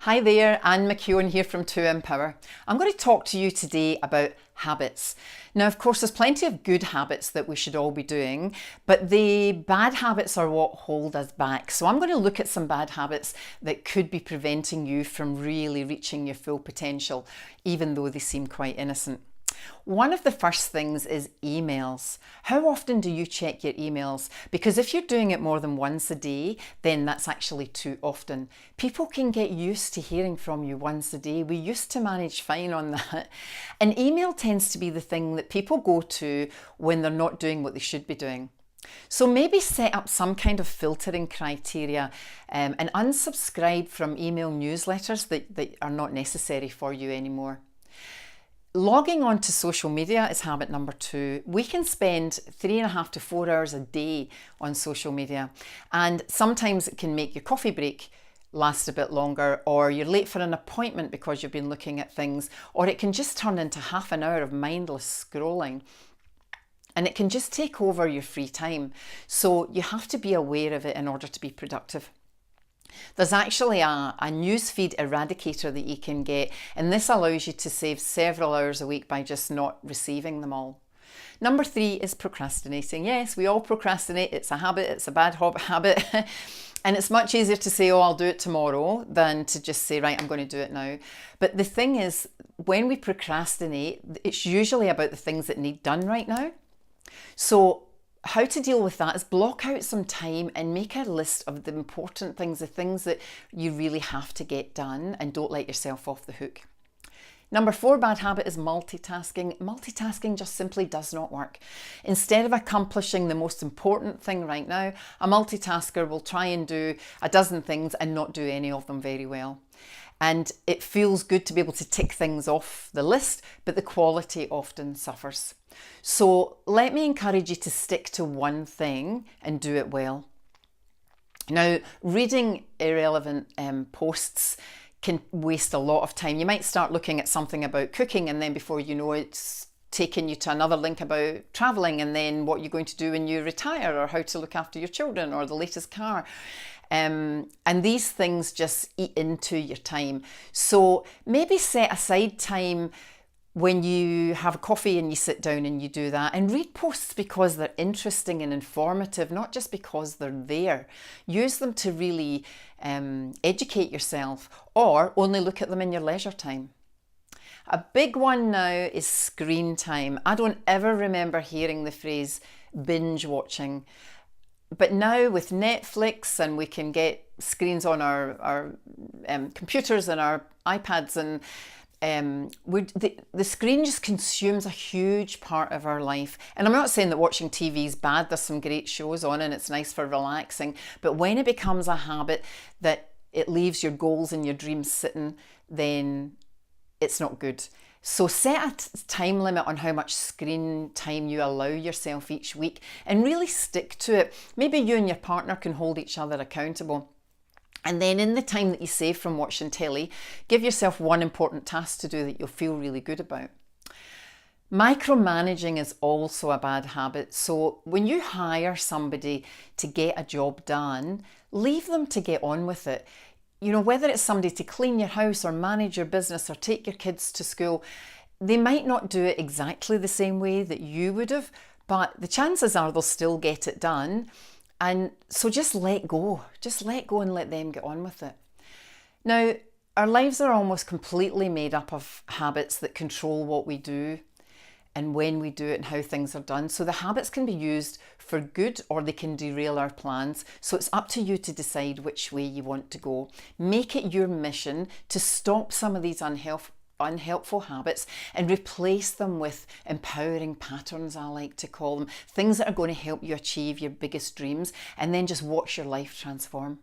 Hi there, Anne McKeown here from 2Empower. I'm going to talk to you today about habits. Now, of course, there's plenty of good habits that we should all be doing, but the bad habits are what hold us back. So I'm going to look at some bad habits that could be preventing you from really reaching your full potential, even though they seem quite innocent. One of the first things is emails. How often do you check your emails? Because if you're doing it more than once a day, then that's actually too often. People can get used to hearing from you once a day. We used to manage fine on that. An email tends to be the thing that people go to when they're not doing what they should be doing. So maybe set up some kind of filtering criteria and unsubscribe from email newsletters that are not necessary for you anymore. Logging on to social media is habit number 2. We can spend 3.5 to 4 hours a day on social media, and sometimes it can make your coffee break last a bit longer, or you're late for an appointment because you've been looking at things, or it can just turn into half an hour of mindless scrolling. And it can just take over your free time. So you have to be aware of it in order to be productive. There's actually a newsfeed eradicator that you can get, and this allows you to save several hours a week by just not receiving them all. Number 3 is procrastinating. Yes, we all procrastinate. It's a habit, it's a bad habit. And it's much easier to say, oh, I'll do it tomorrow, than to just say, right, I'm going to do it now. But the thing is, when we procrastinate, it's usually about the things that need done right now. So how to deal with that is block out some time and make a list of the important things, the things that you really have to get done, and don't let yourself off the hook. Number 4 bad habit is multitasking. Multitasking just simply does not work. Instead of accomplishing the most important thing right now, a multitasker will try and do a dozen things and not do any of them very well. And it feels good to be able to tick things off the list, but the quality often suffers. So let me encourage you to stick to one thing and do it well. Now, reading irrelevant posts can waste a lot of time. You might start looking at something about cooking, and then before you know it's taking you to another link about traveling, and then what you're going to do when you retire, or how to look after your children, or the latest car. And these things just eat into your time. So maybe set aside time when you have a coffee and you sit down and you do that, and read posts because they're interesting and informative, not just because they're there. Use them to really educate yourself, or only look at them in your leisure time. A big one now is screen time. I don't ever remember hearing the phrase binge watching. But now with Netflix, and we can get screens on our computers and our iPads, and the screen just consumes a huge part of our life. And I'm not saying that watching TV is bad. There's some great shows on and it's nice for relaxing. But when it becomes a habit that it leaves your goals and your dreams sitting, then it's not good. So set a time limit on how much screen time you allow yourself each week, and really stick to it. Maybe you and your partner can hold each other accountable. And then in the time that you save from watching telly, give yourself one important task to do that you'll feel really good about. Micromanaging is also a bad habit. So when you hire somebody to get a job done, leave them to get on with it. You know, whether it's somebody to clean your house, or manage your business, or take your kids to school, they might not do it exactly the same way that you would have, but the chances are they'll still get it done. And so just let go and let them get on with it. Now, our lives are almost completely made up of habits that control what we do and when we do it and how things are done. So the habits can be used for good, or they can derail our plans. So it's up to you to decide which way you want to go. Make it your mission to stop some of these unhelpful habits and replace them with empowering patterns, I like to call them, things that are going to help you achieve your biggest dreams, and then just watch your life transform.